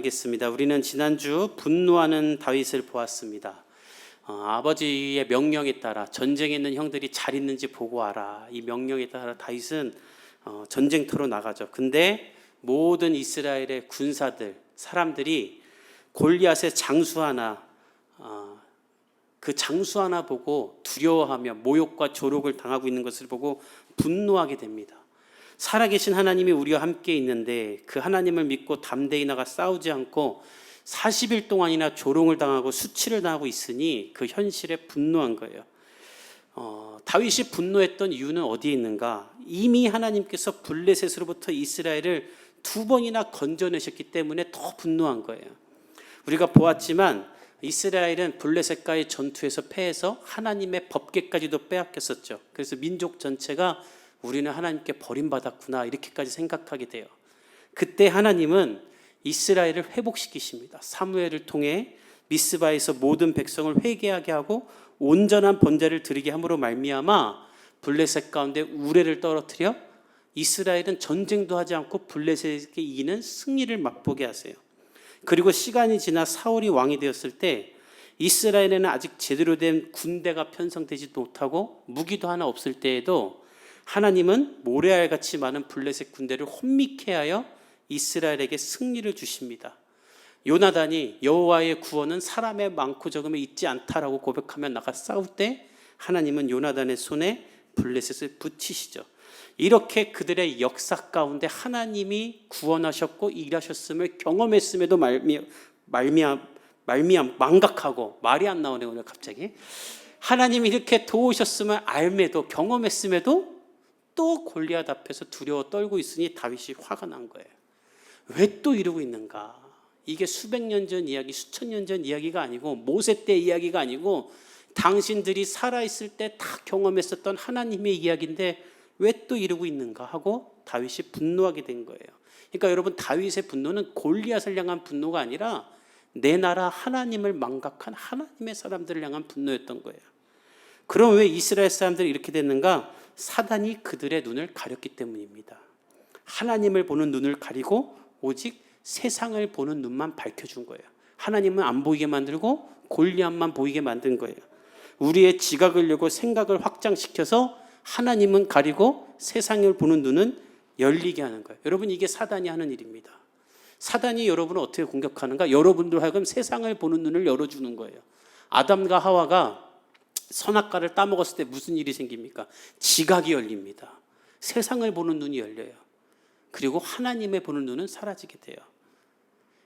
나누겠습니다. 우리는 지난주 분노하는 다윗을 보았습니다. 아버지의 명령에 따라 전쟁에 있는 형들이 잘 있는지 보고 와라. 이 명령에 따라 다윗은 전쟁터로 나가죠. 근데 모든 이스라엘의 군사들, 사람들이 골리앗의 장수 하나, 그 장수 하나 보고 두려워하며 모욕과 조롱을 당하고 있는 것을 보고 분노하게 됩니다. 살아계신 하나님이 우리와 함께 있는데 그 하나님을 믿고 담대히 나가 싸우지 않고 40일 동안이나 조롱을 당하고 수치를 당하고 있으니 그 현실에 분노한 거예요. 다윗이 분노했던 이유는 어디에 있는가? 이미 하나님께서 블레셋으로부터 이스라엘을 2번이나 건져내셨기 때문에 더 분노한 거예요. 우리가 보았지만 이스라엘은 블레셋과의 전투에서 패해서 하나님의 법궤까지도 빼앗겼었죠. 그래서 민족 전체가 우리는 하나님께 버림받았구나 이렇게까지 생각하게 돼요. 그때 하나님은 이스라엘을 회복시키십니다. 사무엘을 통해 미스바에서 모든 백성을 회개하게 하고 온전한 번제를 드리게 함으로 말미암아 블레셋 가운데 우레를 떨어뜨려 이스라엘은 전쟁도 하지 않고 블레셋에게 이기는 승리를 맛보게 하세요. 그리고 시간이 지나 사울이 왕이 되었을 때 이스라엘에는 아직 제대로 된 군대가 편성되지 못하고 무기도 하나 없을 때에도 하나님은 모래알같이 많은 블레셋 군대를 혼미케 하여 이스라엘에게 승리를 주십니다. 요나단이 여호와의 구원은 사람의 많고 적음에 있지 않다라고 고백하며 나가 싸울 때 하나님은 요나단의 손에 블레셋을 붙이시죠. 이렇게 그들의 역사 가운데 하나님이 구원하셨고 일하셨음을 경험했음에도 망각하고 말이 안 나오네 오늘 갑자기. 하나님이 이렇게 도우셨음을 알매도 경험했음에도 또 골리앗 앞에서 두려워 떨고 있으니 다윗이 화가 난 거예요. 왜 또 이러고 있는가? 이게 수백 년 전 이야기, 수천 년 전 이야기가 아니고 모세 때 이야기가 아니고 당신들이 살아있을 때 다 경험했었던 하나님의 이야기인데 왜 또 이러고 있는가 하고 다윗이 분노하게 된 거예요. 그러니까 여러분, 다윗의 분노는 골리앗을 향한 분노가 아니라 내 나라 하나님을 망각한 하나님의 사람들을 향한 분노였던 거예요. 그럼 왜 이스라엘 사람들이 이렇게 됐는가? 사단이 그들의 눈을 가렸기 때문입니다. 하나님을 보는 눈을 가리고 오직 세상을 보는 눈만 밝혀준 거예요. 하나님은 안 보이게 만들고 골리앗만 보이게 만든 거예요. 우리의 지각을 열고 생각을 확장시켜서 하나님은 가리고 세상을 보는 눈은 열리게 하는 거예요. 여러분, 이게 사단이 하는 일입니다. 사단이 여러분을 어떻게 공격하는가? 여러분들 하여금 세상을 보는 눈을 열어주는 거예요. 아담과 하와가 선악과를 따먹었을 때 무슨 일이 생깁니까? 지각이 열립니다. 세상을 보는 눈이 열려요. 그리고 하나님의 보는 눈은 사라지게 돼요.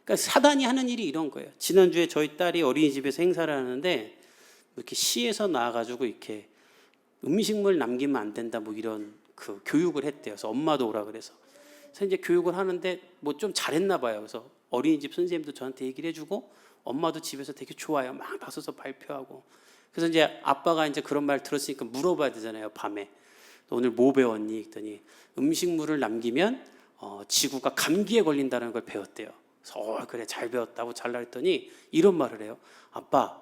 그러니까 사단이 하는 일이 이런 거예요. 지난주에 저희 딸이 어린이집에서 행사를 하는데 이렇게 시에서 나와가지고 이렇게 음식물 남기면 안 된다 뭐 이런 그 교육을 했대요. 그래서 엄마도 오라 그래서 이제 교육을 하는데 뭐 좀 잘했나 봐요. 그래서 어린이집 선생님도 저한테 얘기를 해주고 엄마도 집에서 되게 좋아요. 막 나서서 발표하고. 그래서 이제 아빠가 이제 그런 말 들었으니까 물어봐야 되잖아요. 밤에 오늘 뭐 배웠니? 했더니 음식물을 남기면 지구가 감기에 걸린다는 걸 배웠대요. 그래서 그래 잘 배웠다고 잘라 했더니 이런 말을 해요. 아빠,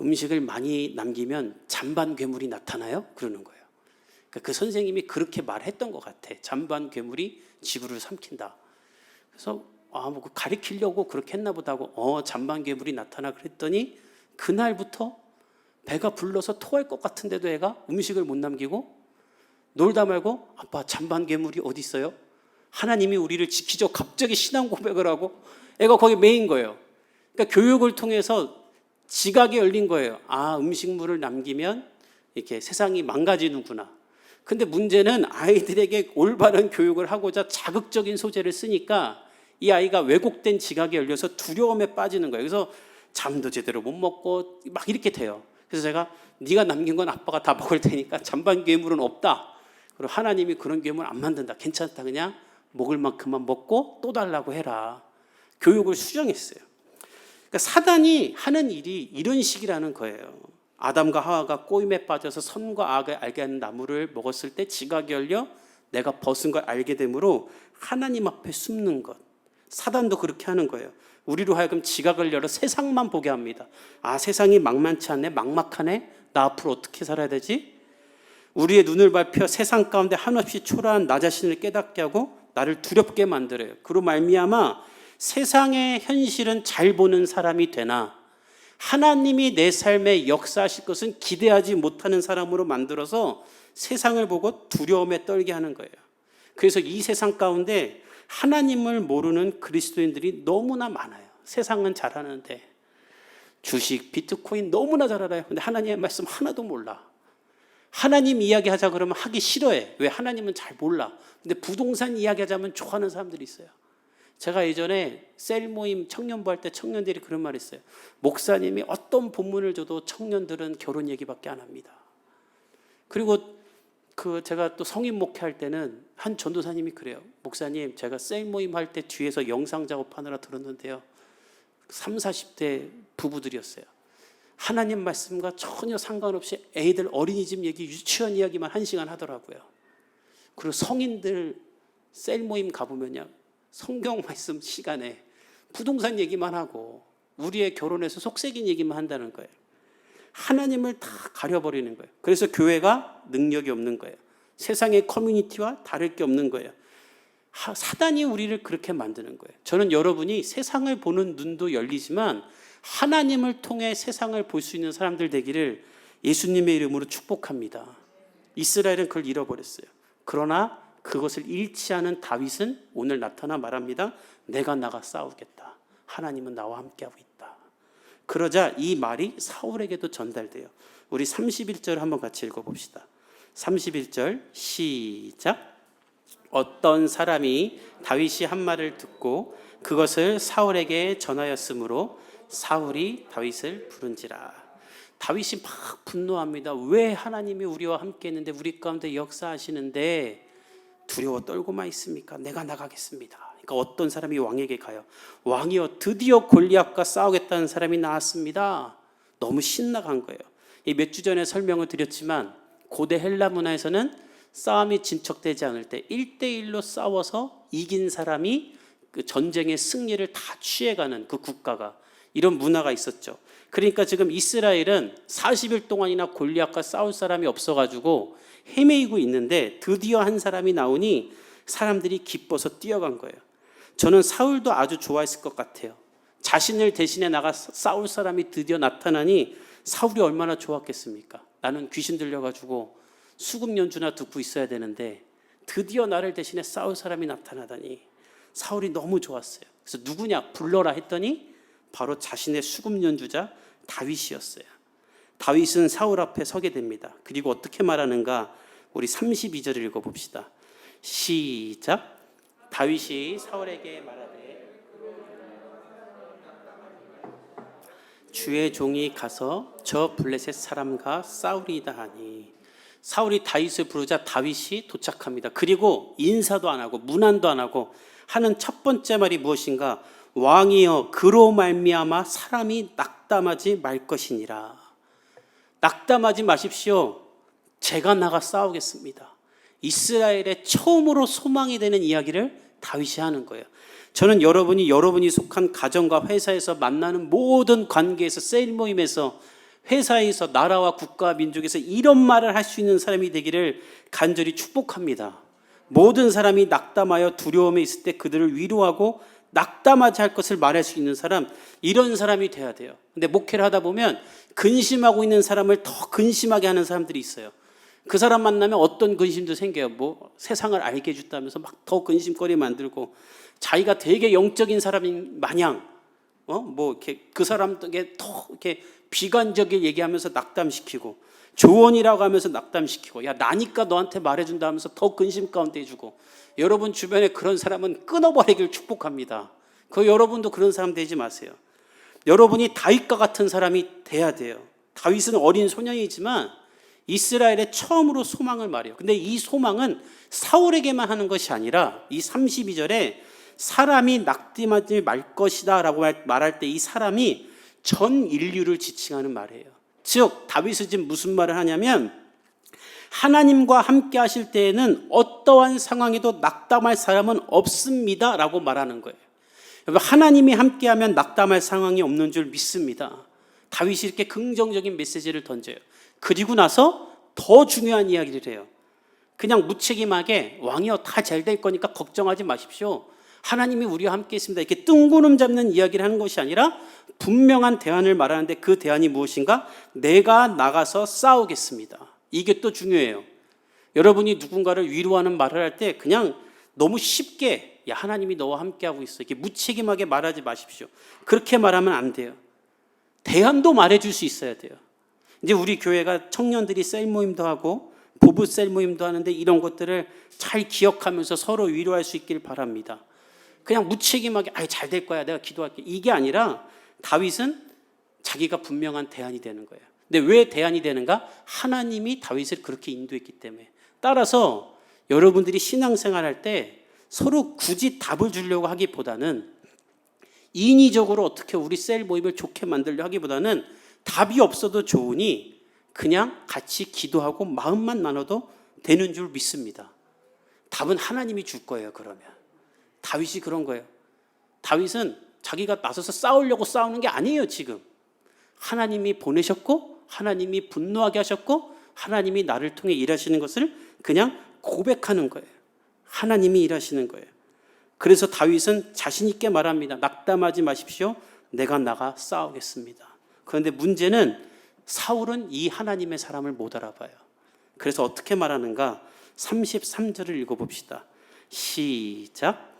음식을 많이 남기면 잔반 괴물이 나타나요? 그러는 거예요. 그러니까 그 선생님이 그렇게 말했던 것 같아. 잔반 괴물이 지구를 삼킨다. 그래서 뭐 가리키려고 그렇게 했나 보다 하고 잔반 괴물이 나타나 그랬더니 그날부터 배가 불러서 토할 것 같은데도 애가 음식을 못 남기고 놀다 말고 아빠, 잔반 괴물이 어디 있어요? 하나님이 우리를 지키죠. 갑자기 신앙 고백을 하고 애가 거기 매인 거예요. 그러니까 교육을 통해서 지각이 열린 거예요. 음식물을 남기면 이렇게 세상이 망가지는구나. 근데 문제는 아이들에게 올바른 교육을 하고자 자극적인 소재를 쓰니까 이 아이가 왜곡된 지각이 열려서 두려움에 빠지는 거예요. 그래서 잠도 제대로 못 먹고 막 이렇게 돼요. 그래서 제가 네가 남긴 건 아빠가 다 먹을 테니까 잔반 괴물은 없다. 그리고 하나님이 그런 괴물 안 만든다. 괜찮다. 그냥 먹을 만큼만 먹고 또 달라고 해라. 교육을 수정했어요. 그러니까 사단이 하는 일이 이런 식이라는 거예요. 아담과 하와가 꼬임에 빠져서 선과 악을 알게 하는 나무를 먹었을 때 지각이 열려 내가 벗은 걸 알게 되므로 하나님 앞에 숨는 것. 사단도 그렇게 하는 거예요. 우리로 하여금 지각을 열어 세상만 보게 합니다. 세상이 만만치 않네, 막막하네, 나 앞으로 어떻게 살아야 되지? 우리의 눈을 밟혀 세상 가운데 한없이 초라한 나 자신을 깨닫게 하고 나를 두렵게 만들어요. 그로 말미암아 세상의 현실은 잘 보는 사람이 되나 하나님이 내 삶에 역사하실 것은 기대하지 못하는 사람으로 만들어서 세상을 보고 두려움에 떨게 하는 거예요. 그래서 이 세상 가운데 하나님을 모르는 그리스도인들이 너무나 많아요. 세상은 잘하는데 주식, 비트코인 너무나 잘 알아요. 근데 하나님의 말씀 하나도 몰라. 하나님 이야기하자 그러면 하기 싫어해. 왜? 하나님은 잘 몰라. 근데 부동산 이야기하자면 좋아하는 사람들이 있어요. 제가 예전에 셀 모임 청년부 할 때 청년들이 그런 말 했어요. 목사님이 어떤 본문을 줘도 청년들은 결혼 얘기밖에 안 합니다. 그리고 제가 또 성인 목회할 때는 한 전도사님이 그래요. 목사님, 제가 셀 모임 할 때 뒤에서 영상 작업하느라 들었는데요. 30, 40대 부부들이었어요. 하나님 말씀과 전혀 상관없이 애들 어린이집 얘기, 유치원 이야기만 1시간 하더라고요. 그리고 성인들 셀 모임 가보면요, 성경 말씀 시간에 부동산 얘기만 하고 우리의 결혼에서 속색인 얘기만 한다는 거예요. 하나님을 다 가려버리는 거예요. 그래서 교회가 능력이 없는 거예요. 세상의 커뮤니티와 다를 게 없는 거예요. 사단이 우리를 그렇게 만드는 거예요. 저는 여러분이 세상을 보는 눈도 열리지만 하나님을 통해 세상을 볼 수 있는 사람들 되기를 예수님의 이름으로 축복합니다. 이스라엘은 그걸 잃어버렸어요. 그러나 그것을 잃지 않은 다윗은 오늘 나타나 말합니다. 내가 나가 싸우겠다. 하나님은 나와 함께하고 있다. 그러자 이 말이 사울에게도 전달돼요. 우리 31절 한번 같이 읽어봅시다. 31절 시작. 어떤 사람이 다윗이 한 말을 듣고 그것을 사울에게 전하였으므로 사울이 다윗을 부른지라. 다윗이 막 분노합니다. 왜 하나님이 우리와 함께 했는데 우리 가운데 역사하시는데 두려워 떨고만 있습니까? 내가 나가겠습니다. 그러니까 어떤 사람이 왕에게 가요. 왕이여, 드디어 골리앗과 싸우겠다는 사람이 나왔습니다. 너무 신나간 거예요. 몇 주 전에 설명을 드렸지만 고대 헬라 문화에서는 싸움이 진척되지 않을 때 1대1로 싸워서 이긴 사람이 그 전쟁의 승리를 다 취해가는 그 국가가, 이런 문화가 있었죠. 그러니까 지금 이스라엘은 40일 동안이나 골리앗과 싸울 사람이 없어가지고 헤매이고 있는데 드디어 한 사람이 나오니 사람들이 기뻐서 뛰어간 거예요. 저는 사울도 아주 좋아했을 것 같아요. 자신을 대신해 나가 싸울 사람이 드디어 나타나니 사울이 얼마나 좋았겠습니까? 나는 귀신 들려가지고 수금 연주나 듣고 있어야 되는데 드디어 나를 대신해 싸울 사람이 나타나다니 사울이 너무 좋았어요. 그래서 누구냐 불러라 했더니 바로 자신의 수금 연주자 다윗이었어요. 다윗은 사울 앞에 서게 됩니다. 그리고 어떻게 말하는가? 우리 32절 읽어봅시다. 시작. 다윗이 사울에게 말하되 주의 종이 가서 저 블레셋 사람과 싸우리이다 하니. 사울이 다윗을 부르자 다윗이 도착합니다. 그리고 인사도 안 하고 문안도 안 하고 하는 첫 번째 말이 무엇인가? 왕이여, 그로 말미암아 사람이 낙담하지 말 것이니라. 낙담하지 마십시오. 제가 나가 싸우겠습니다. 이스라엘의 처음으로 소망이 되는 이야기를 다윗이 하는 거예요. 저는 여러분이 속한 가정과 회사에서 만나는 모든 관계에서, 세일 모임에서, 회사에서, 나라와 국가, 민족에서 이런 말을 할 수 있는 사람이 되기를 간절히 축복합니다. 모든 사람이 낙담하여 두려움에 있을 때 그들을 위로하고 낙담하지 할 것을 말할 수 있는 사람, 이런 사람이 돼야 돼요. 근데 목회를 하다 보면 근심하고 있는 사람을 더 근심하게 하는 사람들이 있어요. 그 사람 만나면 어떤 근심도 생겨요. 뭐 세상을 알게 해줬다면서 막 더 근심거리 만들고, 자기가 되게 영적인 사람인 마냥 뭐 이렇게 그 사람에게 더 이렇게 비관적인 얘기하면서 낙담시키고, 조언이라고 하면서 낙담시키고, 야 나니까 너한테 말해준다 하면서 더 근심 가운데 해주고. 여러분 주변에 그런 사람은 끊어버리길 축복합니다. 여러분도 그런 사람 되지 마세요. 여러분이 다윗과 같은 사람이 돼야 돼요. 다윗은 어린 소년이지만 이스라엘의 처음으로 소망을 말해요. 근데 이 소망은 사울에게만 하는 것이 아니라 이 32절에 사람이 낙담하지 말 것이다 라고 말할 때 이 사람이 전 인류를 지칭하는 말이에요. 즉 다윗은 지금 무슨 말을 하냐면, 하나님과 함께 하실 때에는 어떠한 상황에도 낙담할 사람은 없습니다 라고 말하는 거예요. 하나님이 함께하면 낙담할 상황이 없는 줄 믿습니다. 다윗이 이렇게 긍정적인 메시지를 던져요. 그리고 나서 더 중요한 이야기를 해요. 그냥 무책임하게 왕이여 다 잘 될 거니까 걱정하지 마십시오. 하나님이 우리와 함께 있습니다. 이렇게 뜬구름 잡는 이야기를 하는 것이 아니라 분명한 대안을 말하는데 그 대안이 무엇인가? 내가 나가서 싸우겠습니다. 이게 또 중요해요. 여러분이 누군가를 위로하는 말을 할 때 그냥 너무 쉽게 야 하나님이 너와 함께하고 있어 이렇게 무책임하게 말하지 마십시오. 그렇게 말하면 안 돼요. 대안도 말해줄 수 있어야 돼요. 이제 우리 교회가 청년들이 셀 모임도 하고 부부 셀 모임도 하는데 이런 것들을 잘 기억하면서 서로 위로할 수 있길 바랍니다. 그냥 무책임하게 잘 될 거야 내가 기도할게 이게 아니라 다윗은 자기가 분명한 대안이 되는 거예요. 근데 왜 대안이 되는가? 하나님이 다윗을 그렇게 인도했기 때문에. 따라서 여러분들이 신앙생활 할 때 서로 굳이 답을 주려고 하기보다는 인위적으로 어떻게 우리 셀 모임을 좋게 만들려 하기보다는 답이 없어도 좋으니 그냥 같이 기도하고 마음만 나눠도 되는 줄 믿습니다. 답은 하나님이 줄 거예요. 그러면 다윗이 그런 거예요. 다윗은 자기가 나서서 싸우려고 싸우는 게 아니에요. 지금 하나님이 보내셨고 하나님이 분노하게 하셨고 하나님이 나를 통해 일하시는 것을 그냥 고백하는 거예요. 하나님이 일하시는 거예요. 그래서 다윗은 자신 있게 말합니다. 낙담하지 마십시오. 내가 나가 싸우겠습니다. 그런데 문제는 사울은 이 하나님의 사람을 못 알아봐요. 그래서 어떻게 말하는가? 33절을 읽어봅시다. 시작.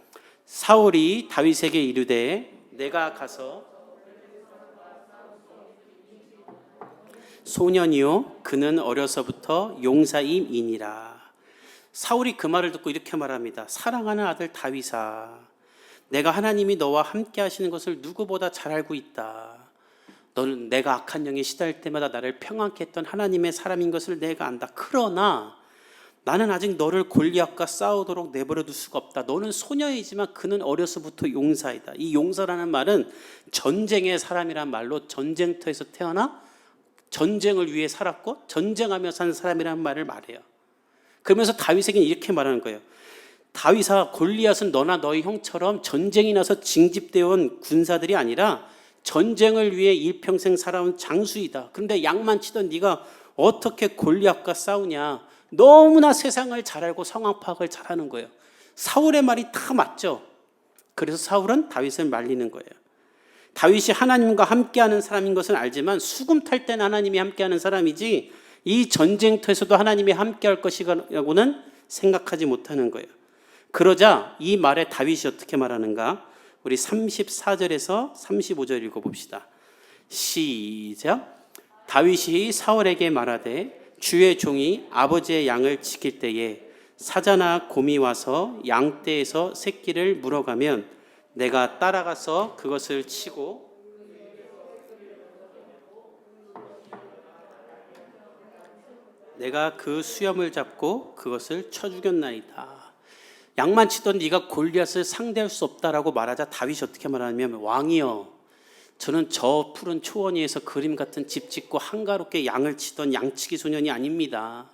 사울이 다윗에게 이르되 내가 가서 소년이요 그는 어려서부터 용사임이니라. 사울이 그 말을 듣고 이렇게 말합니다. 사랑하는 아들 다윗아, 내가 하나님이 너와 함께 하시는 것을 누구보다 잘 알고 있다. 너는 내가 악한 영에 시달릴 때마다 나를 평안케 했던 하나님의 사람인 것을 내가 안다. 그러나 나는 아직 너를 골리앗과 싸우도록 내버려 둘 수가 없다. 너는 소녀이지만 그는 어려서부터 용사이다. 이 용사라는 말은 전쟁의 사람이란 말로 전쟁터에서 태어나 전쟁을 위해 살았고 전쟁하며 산 사람이라는 말을 말해요. 그러면서 다윗에게는 이렇게 말하는 거예요. 다윗아, 골리앗은 너나 너희 형처럼 전쟁이 나서 징집되어 온 군사들이 아니라 전쟁을 위해 일평생 살아온 장수이다. 그런데 양만 치던 네가 어떻게 골리앗과 싸우냐. 너무나 세상을 잘 알고 상황 파악을 잘하는 거예요. 사울의 말이 다 맞죠. 그래서 사울은 다윗을 말리는 거예요. 다윗이 하나님과 함께하는 사람인 것은 알지만 수금 탈 때는 하나님이 함께하는 사람이지 이 전쟁터에서도 하나님이 함께할 것이라고는 생각하지 못하는 거예요. 그러자 이 말에 다윗이 어떻게 말하는가? 우리 34절에서 35절 읽어봅시다. 시작. 다윗이 사울에게 말하되 주의 종이 아버지의 양을 지킬 때에 사자나 곰이 와서 양떼에서 새끼를 물어가면 내가 따라가서 그것을 치고 내가 그 수염을 잡고 그것을 쳐 죽였나이다. 양만 치던 네가 골리앗을 상대할 수 없다라고 말하자 다윗이 어떻게 말하냐면 왕이여, 저는 저 푸른 초원 위에서 그림 같은 집 짓고 한가롭게 양을 치던 양치기 소년이 아닙니다.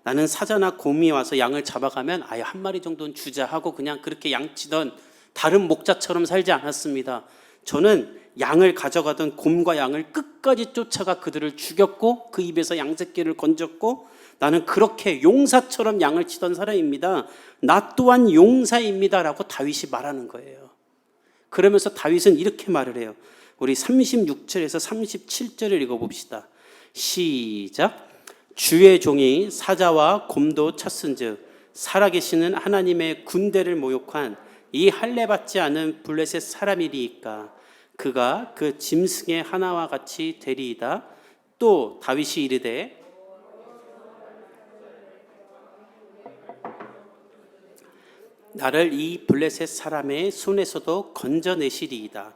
나는 사자나 곰이 와서 양을 잡아가면 아예 한 마리 정도는 주자 하고 그냥 그렇게 양치던 다른 목자처럼 살지 않았습니다. 저는 양을 가져가던 곰과 양을 끝까지 쫓아가 그들을 죽였고 그 입에서 양새끼를 건졌고 나는 그렇게 용사처럼 양을 치던 사람입니다. 나 또한 용사입니다 라고 다윗이 말하는 거예요. 그러면서 다윗은 이렇게 말을 해요. 우리 36절에서 37절을 읽어봅시다. 시작. 주의 종이 사자와 곰도 쳤은즉 살아계시는 하나님의 군대를 모욕한 이 할례받지 않은 블레셋 사람이리이까 그가 그 짐승의 하나와 같이 되리이다. 또 다윗이 이르되 나를 이 블레셋 사람의 손에서도 건져내시리이다.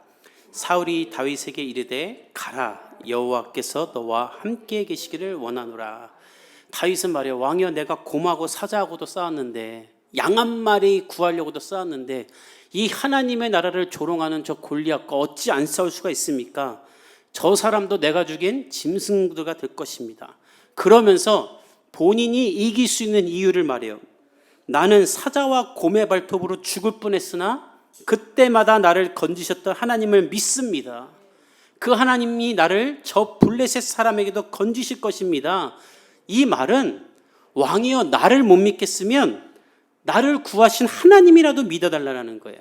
사울이 다윗에게 이르되 가라, 여호와께서 너와 함께 계시기를 원하노라. 다윗은 말이야, 왕이여 내가 곰하고 사자하고도 싸웠는데 양 한 마리 구하려고도 싸웠는데 이 하나님의 나라를 조롱하는 저 골리앗과 어찌 안 싸울 수가 있습니까? 저 사람도 내가 죽인 짐승들가 될 것입니다. 그러면서 본인이 이길 수 있는 이유를 말해요. 나는 사자와 곰의 발톱으로 죽을 뻔했으나 그때마다 나를 건지셨던 하나님을 믿습니다. 그 하나님이 나를 저 블레셋 사람에게도 건지실 것입니다. 이 말은 왕이여 나를 못 믿겠으면 나를 구하신 하나님이라도 믿어달라는 거예요.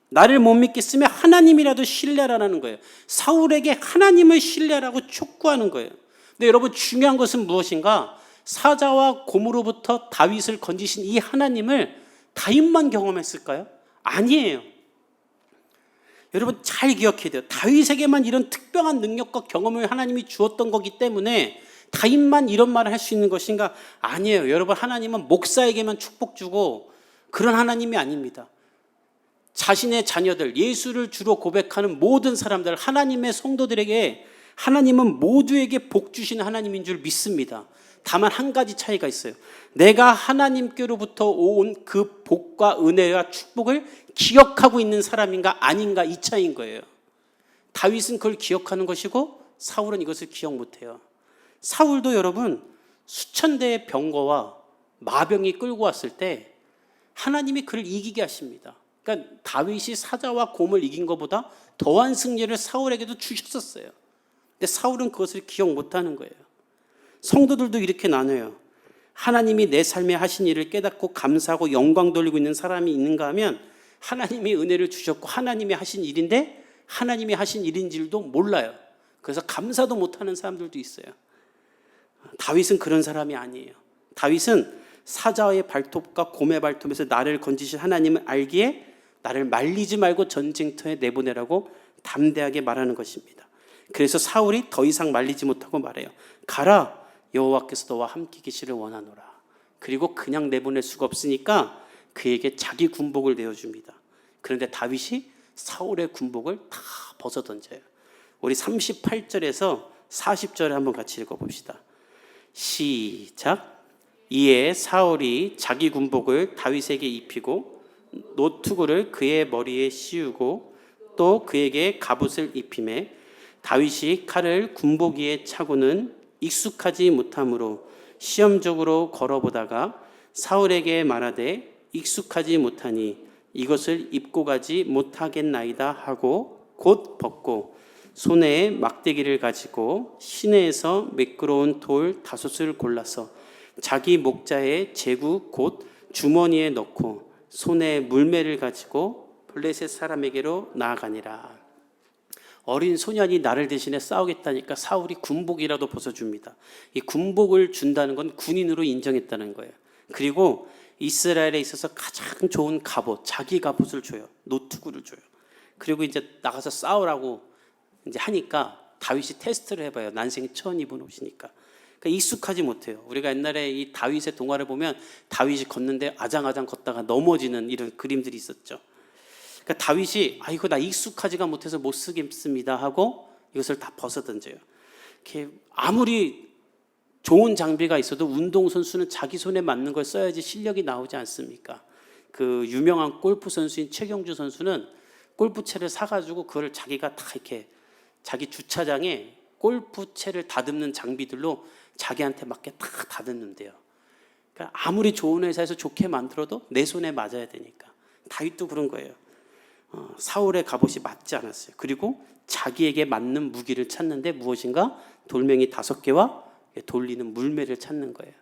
나를 못 믿겠으면 하나님이라도 신뢰하라는 거예요. 사울에게 하나님을 신뢰하라고 촉구하는 거예요. 근데 여러분, 중요한 것은 무엇인가? 사자와 곰으로부터 다윗을 건지신 이 하나님을 다윗만 경험했을까요? 아니에요. 여러분, 잘 기억해야 돼요. 다윗에게만 이런 특별한 능력과 경험을 하나님이 주었던 거기 때문에 다윗만 이런 말을 할 수 있는 것인가? 아니에요. 여러분, 하나님은 목사에게만 축복 주고 그런 하나님이 아닙니다. 자신의 자녀들, 예수를 주로 고백하는 모든 사람들, 하나님의 성도들에게 하나님은 모두에게 복 주시는 하나님인 줄 믿습니다. 다만 한 가지 차이가 있어요. 내가 하나님께로부터 온 그 복과 은혜와 축복을 기억하고 있는 사람인가 아닌가, 이 차이인 거예요. 다윗은 그걸 기억하는 것이고 사울은 이것을 기억 못해요. 사울도 여러분, 수천 대의 병거와 마병이 끌고 왔을 때 하나님이 그를 이기게 하십니다. 그러니까 다윗이 사자와 곰을 이긴 것보다 더한 승리를 사울에게도 주셨었어요. 근데 사울은 그것을 기억 못하는 거예요. 성도들도 이렇게 나눠요. 하나님이 내 삶에 하신 일을 깨닫고 감사하고 영광 돌리고 있는 사람이 있는가 하면 하나님이 은혜를 주셨고 하나님이 하신 일인데 하나님이 하신 일인 줄도 몰라요. 그래서 감사도 못하는 사람들도 있어요. 다윗은 그런 사람이 아니에요. 다윗은 사자의 발톱과 곰의 발톱에서 나를 건지신 하나님을 알기에 나를 말리지 말고 전쟁터에 내보내라고 담대하게 말하는 것입니다. 그래서 사울이 더 이상 말리지 못하고 말해요. 가라, 여호와께서 너와 함께 계시를 원하노라. 그리고 그냥 내보낼 수가 없으니까 그에게 자기 군복을 내어줍니다. 그런데 다윗이 사울의 군복을 다 벗어던져요. 우리 38절에서 40절에 한번 같이 읽어봅시다. 시작. 이에 사울이 자기 군복을 다윗에게 입히고 노투구를 그의 머리에 씌우고 또 그에게 갑옷을 입히매 다윗이 칼을 군복 위에 차고는 익숙하지 못하므로 시험적으로 걸어보다가 사울에게 말하되 익숙하지 못하니 이것을 입고 가지 못하겠나이다 하고 곧 벗고 손에 막대기를 가지고 시내에서 매끄러운 돌 5을 골라서 자기 목자의 제구 곧 주머니에 넣고 손에 물매를 가지고 블레셋 사람에게로 나아가니라. 어린 소년이 나를 대신해 싸우겠다니까 사울이 군복이라도 벗어줍니다. 이 군복을 준다는 건 군인으로 인정했다는 거예요. 그리고 이스라엘에 있어서 가장 좋은 갑옷, 자기 갑옷을 줘요. 노투구를 줘요. 그리고 이제 나가서 싸우라고 이제 하니까 다윗이 테스트를 해봐요. 난생 처음 입은 옷이니까. 그러니까 익숙하지 못해요. 우리가 옛날에 이 다윗의 동화를 보면 다윗이 걷는데 아장아장 걷다가 넘어지는 이런 그림들이 있었죠. 그러니까 다윗이 이거 나 익숙하지가 못해서 못 쓰겠습니다 하고 이것을 다 벗어던져요. 이렇게 아무리 좋은 장비가 있어도 운동선수는 자기 손에 맞는 걸 써야지 실력이 나오지 않습니까? 그 유명한 골프 선수인 최경주 선수는 골프채를 사가지고 그걸 자기가 다 이렇게 자기 주차장에 골프채를 다듬는 장비들로 자기한테 맞게 다 다듬는데요. 그러니까 아무리 좋은 회사에서 좋게 만들어도 내 손에 맞아야 되니까. 다윗도 그런 거예요. 사울의 갑옷이 맞지 않았어요. 그리고 자기에게 맞는 무기를 찾는데 무엇인가? 돌멩이 5개와 돌리는 물매를 찾는 거예요.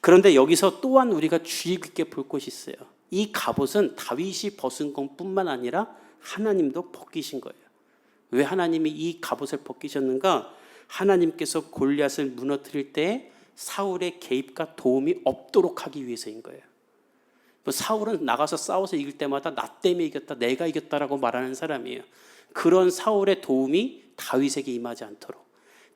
그런데 여기서 또한 우리가 주의 깊게 볼 것이 있어요. 이 갑옷은 다윗이 벗은 것뿐만 아니라 하나님도 벗기신 거예요. 왜 하나님이 이 갑옷을 벗기셨는가? 하나님께서 골리앗을 무너뜨릴 때 사울의 개입과 도움이 없도록 하기 위해서인 거예요. 사울은 나가서 싸워서 이길 때마다 나 때문에 이겼다, 내가 이겼다라고 말하는 사람이에요. 그런 사울의 도움이 다윗에게 임하지 않도록,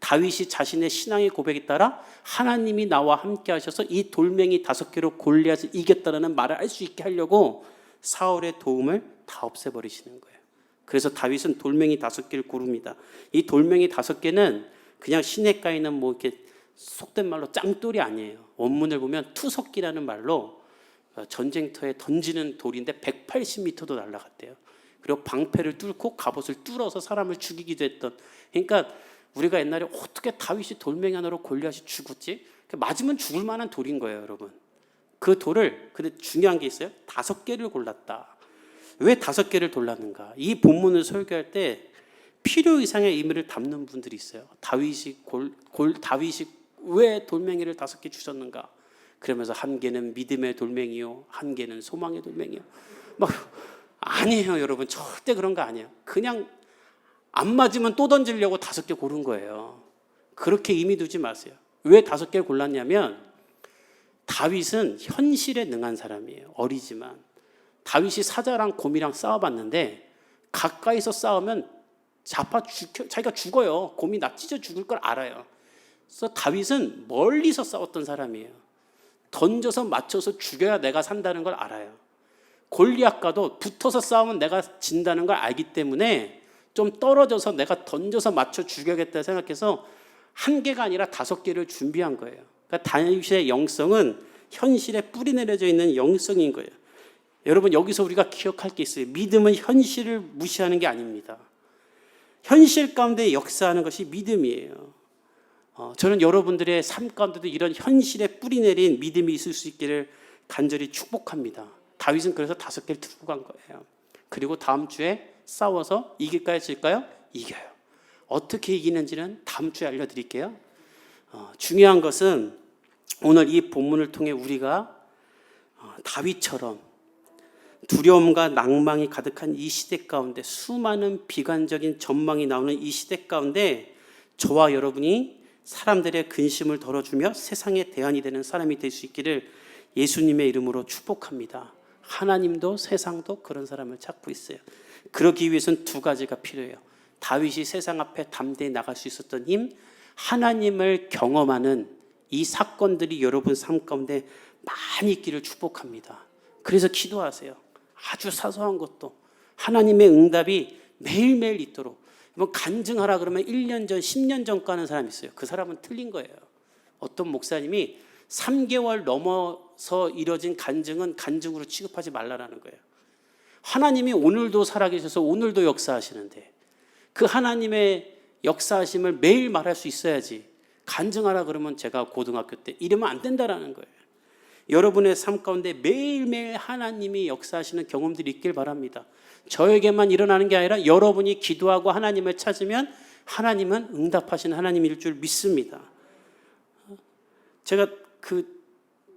다윗이 자신의 신앙의 고백에 따라 하나님이 나와 함께 하셔서 이 돌멩이 5개로 골리앗을 이겼다라는 말을 할 수 있게 하려고 사울의 도움을 다 없애버리시는 거예요. 그래서 다윗은 돌멩이 5개를 고릅니다. 이 돌멩이 5개는 그냥 시냇가에 있는 뭐 이렇게 속된 말로 짱돌이 아니에요. 원문을 보면 투석기라는 말로 전쟁터에 던지는 돌인데 180m도 날아갔대요. 그리고 방패를 뚫고 갑옷을 뚫어서 사람을 죽이기도 했던. 그러니까 우리가 옛날에 어떻게 다윗이 돌멩이 하나로 골리앗이 죽었지? 맞으면 죽을 만한 돌인 거예요, 여러분. 그 돌을, 근데 중요한 게 있어요. 5개를 골랐다. 왜 5개를 골랐는가? 이 본문을 설교할 때 필요 이상의 의미를 담는 분들이 있어요. 다윗이 왜 돌멩이를 5개 주셨는가? 그러면서 한 개는 믿음의 돌멩이요, 한 개는 소망의 돌멩이요. 막 아니에요, 여러분. 절대 그런 거 아니에요. 그냥 안 맞으면 또 던지려고 5개 고른 거예요. 그렇게 의미 두지 마세요. 왜 5개를 골랐냐면 다윗은 현실에 능한 사람이에요. 어리지만 다윗이 사자랑 곰이랑 싸워봤는데 가까이서 싸우면 자기가 죽어요. 곰이 나 찢어 죽을 걸 알아요. 그래서 다윗은 멀리서 싸웠던 사람이에요. 던져서 맞춰서 죽여야 내가 산다는 걸 알아요. 골리앗과도 붙어서 싸우면 내가 진다는 걸 알기 때문에 좀 떨어져서 내가 던져서 맞춰 죽여야겠다 생각해서 1개가 아니라 5개를 준비한 거예요. 그러니까 다윗의 영성은 현실에 뿌리 내려져 있는 영성인 거예요. 여러분, 여기서 우리가 기억할 게 있어요. 믿음은 현실을 무시하는 게 아닙니다. 현실 가운데 역사하는 것이 믿음이에요. 저는 여러분들의 삶 가운데도 이런 현실에 뿌리 내린 믿음이 있을 수 있기를 간절히 축복합니다. 다윗은 그래서 5개를 들고 간 거예요. 그리고 다음 주에 싸워서 이길까요, 질까요? 이겨요. 어떻게 이기는지는 다음 주에 알려드릴게요. 중요한 것은 오늘 이 본문을 통해 우리가 다윗처럼 두려움과 낭망이 가득한 이 시대 가운데, 수많은 비관적인 전망이 나오는 이 시대 가운데 저와 여러분이 사람들의 근심을 덜어주며 세상의 대안이 되는 사람이 될 수 있기를 예수님의 이름으로 축복합니다. 하나님도 세상도 그런 사람을 찾고 있어요. 그러기 위해서는 2가지가 필요해요. 다윗이 세상 앞에 담대히 나갈 수 있었던 힘, 하나님을 경험하는 이 사건들이 여러분 삶 가운데 많이 있기를 축복합니다. 그래서 기도하세요. 아주 사소한 것도 하나님의 응답이 매일매일 있도록. 뭐 간증하라 그러면 1년 전, 10년 전 가는 사람이 있어요. 그 사람은 틀린 거예요. 어떤 목사님이 3개월 넘어서 이뤄진 간증은 간증으로 취급하지 말라라는 거예요. 하나님이 오늘도 살아계셔서 오늘도 역사하시는데 그 하나님의 역사하심을 매일 말할 수 있어야지, 간증하라 그러면 제가 고등학교 때 이러면 안 된다라는 거예요. 여러분의 삶 가운데 매일매일 하나님이 역사하시는 경험들이 있길 바랍니다. 저에게만 일어나는 게 아니라 여러분이 기도하고 하나님을 찾으면 하나님은 응답하시는 하나님일 줄 믿습니다. 제가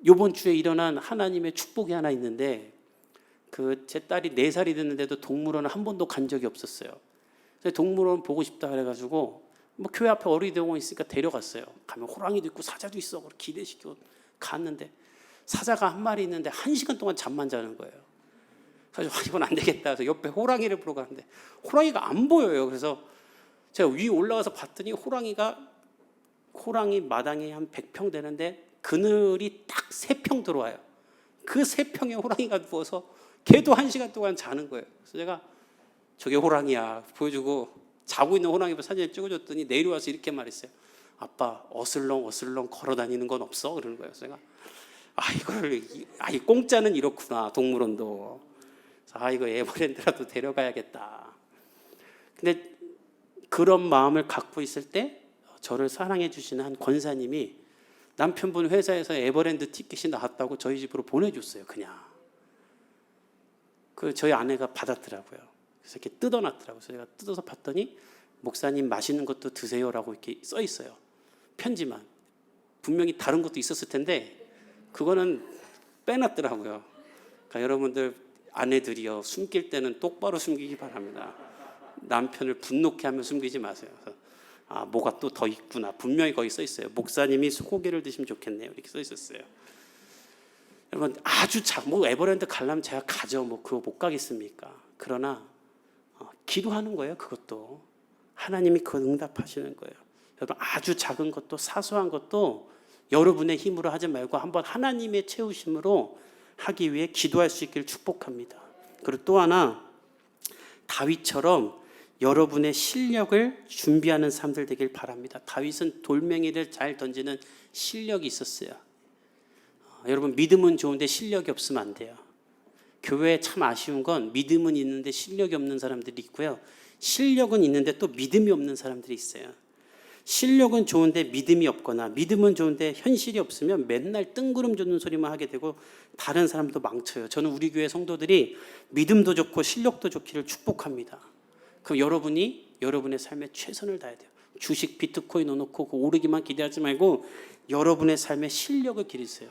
요번 주에 일어난 하나님의 축복이 하나 있는데, 제 딸이 4살이 됐는데도 동물원을 한 번도 간 적이 없었어요. 동물원 보고 싶다 그래가지고 뭐 교회 앞에 어린이대공원 있으니까 데려갔어요. 가면 호랑이도 있고 사자도 있어. 기대시키고 갔는데 사자가 한 마리 있는데 1시간 동안 잠만 자는 거예요. 그래서 이건 안 되겠다 해서 옆에 호랑이를 보러 가는데 호랑이가 안 보여요. 그래서 제가 위에 올라가서 봤더니 호랑이 마당이 한 100평 되는데 그늘이 딱 3평 들어와요. 그 3평에 호랑이가 누워서 걔도 1시간 동안 자는 거예요. 그래서 제가 저게 호랑이야 보여주고 자고 있는 호랑이 사진을 찍어줬더니 내려와서 이렇게 말했어요. 아빠, 어슬렁 걸어 다니는 건 없어? 그러는 거예요. 제가 이 공짜는 이렇구나, 동물원도. 이거 에버랜드라도 데려가야겠다. 근데 그런 마음을 갖고 있을 때 저를 사랑해 주시는 한 권사님이 남편분 회사에서 에버랜드 티켓이 나왔다고 저희 집으로 보내줬어요. 그냥. 저희 아내가 받았더라고요. 그래서 이렇게 뜯어놨더라고요. 그래서 제가 뜯어서 봤더니 목사님 맛있는 것도 드세요라고 이렇게 써 있어요. 편지만. 분명히 다른 것도 있었을 텐데 그거는 빼놨더라고요. 그러니까 여러분들 아내들이요, 숨길 때는 똑바로 숨기기 바랍니다. 남편을 분노케 하면 숨기지 마세요. 그래서 뭐가 또 더 있구나. 분명히 거기 써 있어요. 목사님이 소고기를 드시면 좋겠네요. 이렇게 써 있었어요. 여러분, 아주 에버랜드 가려면 제가 가죠. 그거 못 가겠습니까? 그러나 기도하는 거예요. 그것도 하나님이 그걸 응답하시는 거예요. 여러분, 아주 작은 것도 사소한 것도 여러분의 힘으로 하지 말고 한번 하나님의 채우심으로 하기 위해 기도할 수 있기를 축복합니다. 그리고 또 하나, 다윗처럼 여러분의 실력을 준비하는 사람들 되길 바랍니다. 다윗은 돌멩이를 잘 던지는 실력이 있었어요. 여러분, 믿음은 좋은데 실력이 없으면 안 돼요. 교회에 참 아쉬운 건 믿음은 있는데 실력이 없는 사람들이 있고요. 실력은 있는데 또 믿음이 없는 사람들이 있어요. 실력은 좋은데 믿음이 없거나 믿음은 좋은데 현실이 없으면 맨날 뜬구름 줬는 소리만 하게 되고 다른 사람도 망쳐요. 저는 우리 교회 성도들이 믿음도 좋고 실력도 좋기를 축복합니다. 그럼 여러분이 여러분의 삶에 최선을 다해야 돼요. 주식 비트코인 넣어놓고 오르기만 기대하지 말고 여러분의 삶의 실력을 기르세요.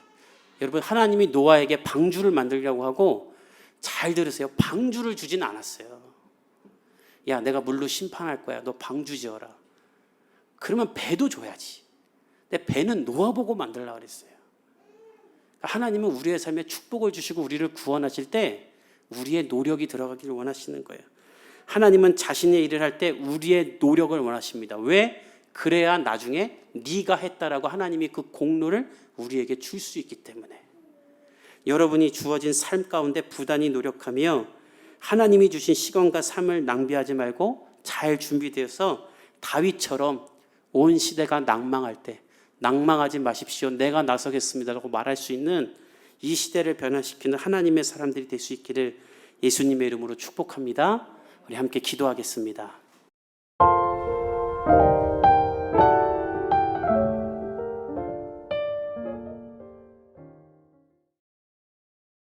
여러분, 하나님이 노아에게 방주를 만들려고 하고, 잘 들으세요. 방주를 주진 않았어요. 야, 내가 물로 심판할 거야. 너 방주 지어라. 그러면 배도 줘야지. 근데 배는 노아 보고 만들려고 그랬어요. 하나님은 우리의 삶에 축복을 주시고 우리를 구원하실 때 우리의 노력이 들어가기를 원하시는 거예요. 하나님은 자신의 일을 할 때 우리의 노력을 원하십니다. 왜? 그래야 나중에 네가 했다라고 하나님이 그 공로를 우리에게 줄 수 있기 때문에. 여러분이 주어진 삶 가운데 부단히 노력하며 하나님이 주신 시간과 삶을 낭비하지 말고 잘 준비되어서 다윗처럼 온 시대가 낭망할 때 낭망하지 마십시오. 내가 나서겠습니다라고 말할 수 있는 이 시대를 변화시키는 하나님의 사람들이 될 수 있기를 예수님의 이름으로 축복합니다. 우리 함께 기도하겠습니다.